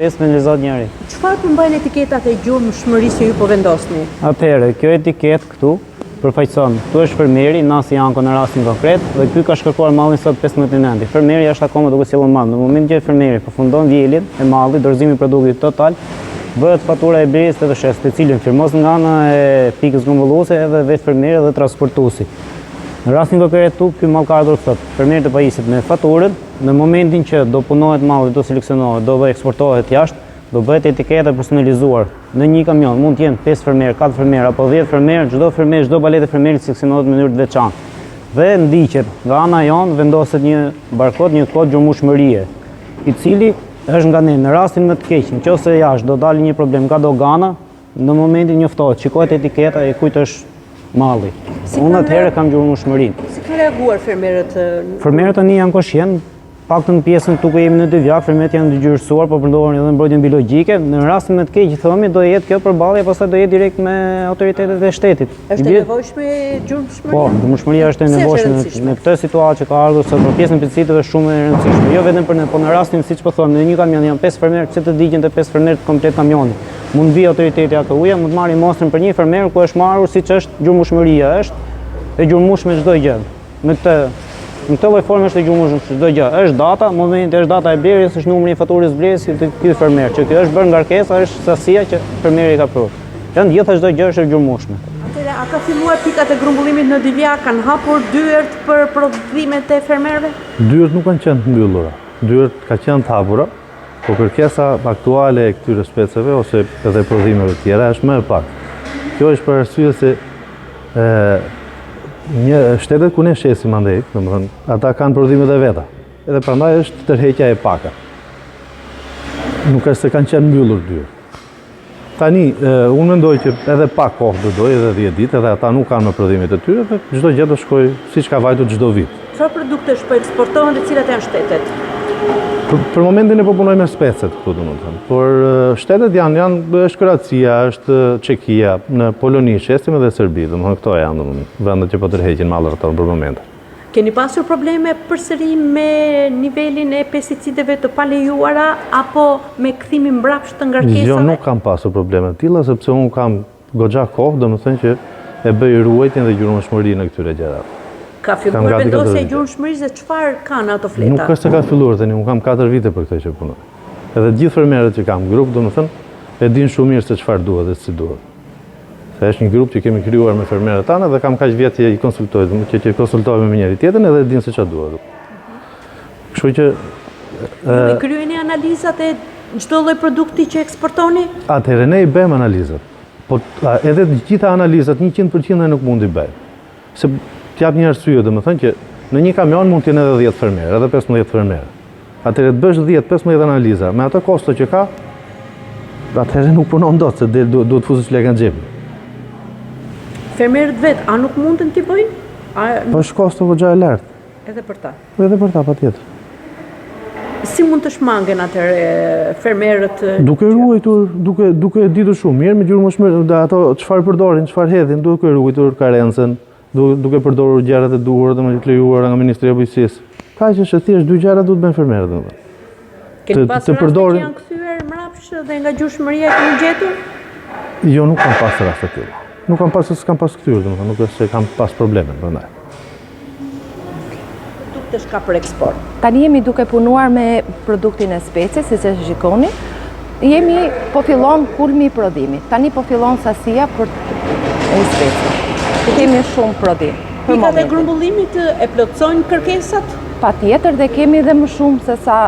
15 njëri. Çfarë përmbajnë etiketat e gjurmëshmërisë që ju po vendosni? Atëherë, kjo etiketë këtu përfaqëson, këtu është fermeri, Nasi Janko në rastin konkret, dhe ky ka shkërkuar mallin sot 15 nënti. Fermeri është akoma duke sjellur mall. Në momentin që fermeri përfundon vjeljen e mallit, dorëzimi i produktit total, bëhet fatura e blerjes të shes, të cilën firmos nga ana e pikës grumbulluese edhe vetë fermeri dhe transportuesi. Në rastin konkret këtu, ky mall ka ardhur sot. Fermeri të pajitet me faturën, në momentin që do punohet malli, do seleksionohet, do eksportohet jashtë, do bëhet etiketa personalizuar. Në një kamion mund të jenë 5 fermerë, 4 fermerë apo 10 fermerë, çdo palet e fermerit seleksionohet në mënyrë të veçantë. Dhe ndiqet nga ana jon vendoset një barkod, një kod gjurmëshmërie, i cili është nga ne në rastin më të keq, nëse jashtë do dalë një problem nga dogana, në momentin njoftohet, shikohet etiketa e kujt është malli. Unë atëherë kam gjurmëshmërinë. Si kanë reaguar fermerët? Fermerët tani janë koshien. Paktën pjesën këtu ku jemi në Dyvjak, fermerët janë gjyrësuar, po përdorin edhe mbrojtjen biologjike. Në rastin më të keq, themi, do jetë kjo përballje, pastaj do jetë direkt me autoritetet e shtetit. Është e nevojshme gjurmëshmëria? Po, gjurmëshmëria është e nevojshme në këtë situatë që ka ardhur sot për pjesën pecitëve shumë e rëndësishme. Jo vetëm për ne, po në rastin siç po them, në një kamion janë 5 fermerë, pse të digjen të 5 fermerë të komplet kamionit. Mund vi autoriteti AKU-ja, mund të marrë mostrën për një fermer ku është marrur siç është gjurmëshmëria, është e gjurmueshme çdo gjë. Në këtë lloj forme është e gjurmueshme çdo gjë. Është data, momenti është data e blerjes, është numri i faturës blerjes të këtij fermer, që kjo është bërë ngarkesa, është sasia që fermeri ka prodhuar. Janë gjitha çdo gjë është e gjurmueshme. Atëherë, a ka filluar pikat e grumbullimit në Dyvjak, kanë hapur dyert për prodhimet e fermerëve? Dyert nuk kanë qenë të mbyllura. Dyert ka qenë të hapura, po kërkesa aktuale e këtyre speceve ose edhe prodhimeve të tjera është më e pak. Kjo është për arsye se shtetet ku ne shesim andej, domethënë, ata kanë prodhimet e veta. Edhe prandaj është tërheqja e paka. Nuk është se kanë qenë mbyllur dyert. Tani, unë mendoj që edhe pak kohë do dojë, edhe 10 ditë, edhe ata nuk kanë më prodhimet e tyre, dhe çdo gjë do shkojë siç ka vajtur çdo vit. Çfarë produktesh po eksportohen dhe cilat janë shtetet? Për momentin e po punoj me specet këtu, domethënë. Por shtetet janë është Kroacia, është Çekia, në Poloni shesim edhe Serbi, domethënë këto janë domethënë vendet që po tërheqin mallet ato për momentin. Keni pasur probleme përsëri me nivelin e pesticideve të palejuara apo me kthimin mbrapsht të ngarkesave? Jo, nuk kam pasur probleme të tilla sepse unë kam goxha kohë, domethënë që e bëj ruajtjen dhe gjurmëshmërinë në këtyre gjërave. Ka filluar vendosja e gjurmëshmërisë dhe çfarë kanë ato fleta? Nuk është se ka filluar tani, unë kam 4 vite për këtë që punoj. Edhe gjithë fermerët që kam grup, domethënë, e din shumë mirë se çfarë duhet dhe si duhet. Se është një grup që kemi krijuar me fermerët tanë dhe kam kaq vjet që i konsultoj, që konsultohem me njëri tjetrin edhe din se çfarë duhet. Kështu që ju kryeni analizat e çdo lloj produkti që eksportoni? Atëherë ne i bëjmë analizat. Po edhe të gjitha analizat 100% nuk mund i bëj. Se t'jap një arsye, domethënë që në një kamion mund të jenë edhe 10 fermerë, edhe 15 fermerë. Atëherë të bësh 10-15 analiza me ato kosto që ka, atëherë nuk punon dot, se duhet të fuzësh lekë në xhep. Fermerët vetë, a nuk mundën t'i bëjnë? Po është kosto goxha e lartë. Edhe për ta? Edhe për ta, patjetër. Si mund të shmangen atëherë fermerët? Duke ruajtur, duke ditur shumë mirë me gjurmëshmëri, ato çfarë përdorin, çfarë hedhin, duke ruajtur karencën, duke përdorur gjërat e duhura dhe të lejuara nga Ministria e Bujqësisë. Kaq është thjesht 2 gjëra duhet bëjnë fermerët domethënë. Keni pasur raste që janë kthyer mbrapsht dhe nga gjurmëshmëria keni gjetur? Jo, nuk kam pasur raste të tilla. Nuk kam pasur, s'kam pas kthyer domethënë, nuk është se kam pas probleme prandaj. Produktesh ka për eksport. Tani jemi duke punuar me produktin e speces, siç e shikoni. Po fillon kulmi i prodhimit. Tani po fillon sasia për speces. Kemi shumë prodhim. Pikat e grumbullimit e plotësojnë kërkesat? Patjetër, dhe kemi edhe më shumë se sa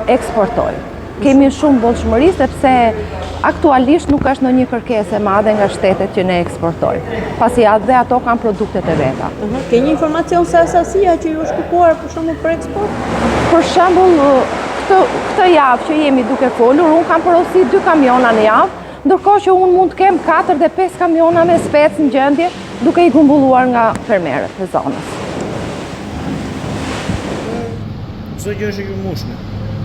eksportojmë. Kemi shumë bollshmëri sepse aktualisht nuk është ndonjë kërkesë e madhe nga shtetet që ne eksportojmë. Pasi dhe ato kanë produktet e veta. Ke një informacion se sasia që ju është kërkuar për shembull për eksport? Për shembull, këtë javë që jemi duke folur, unë kam porosit 2 kamiona në javë, ndërkohë që unë mund të kem 4 dhe 5 kamiona me spec në gjendje duke i grumbulluar nga fermerët e zonës. Çdo gjë është e gjurmueshme.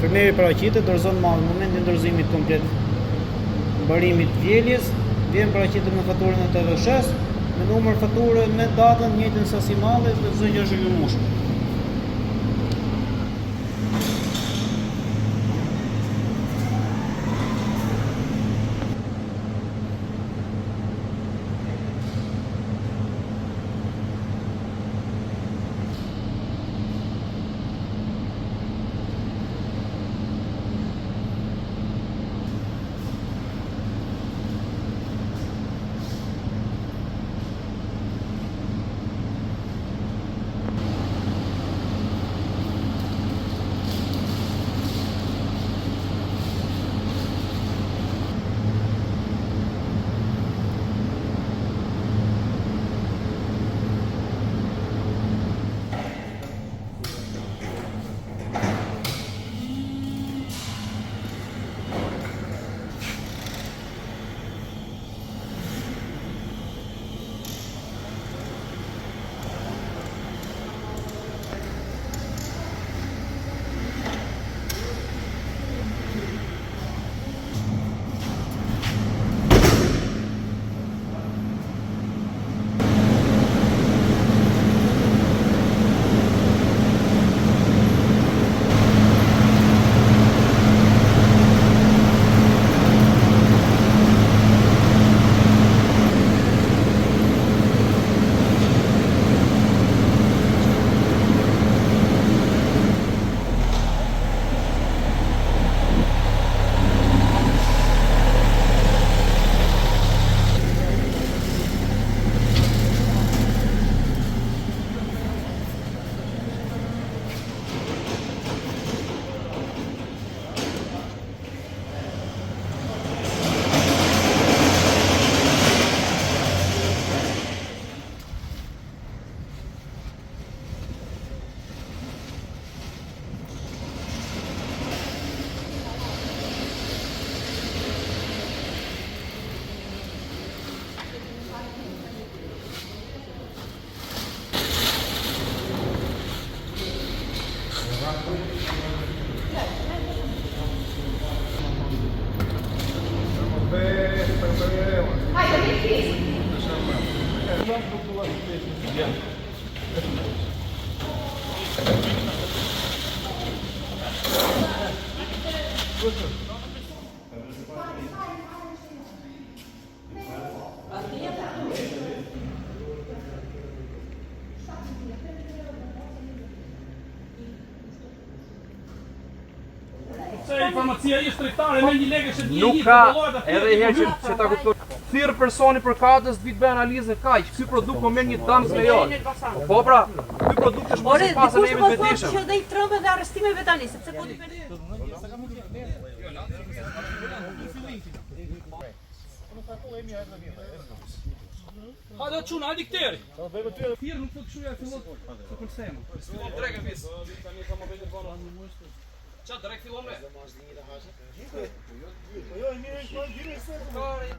Fermeri paraqitet, dorëzon mall në momentin e dorëzimit komplet mbarimit vjeljes, vjen paraqitet me faturën e TVSH-s, me numër fature, me datën, njëjtën sasi malli dhe çdo gjë është e gjurmueshme. Farmacia ishtë tregtare me një legë që Nuk ka edhe herë që ta kuptoj. Thirr personi për katës vit bëj analizë kaq. Ky produkt po merr një dëm lejon. Po pra, ky produkt është mos i pasur ne me vetëshëm. Që dhe i trëmbë dhe arrestimeve tani, sepse po t'i Hajde çuna, hajde këteri. Thirr nuk thotë kshuja fillon të përsema. Fillon drekën vis. Qa, direkt fillon me?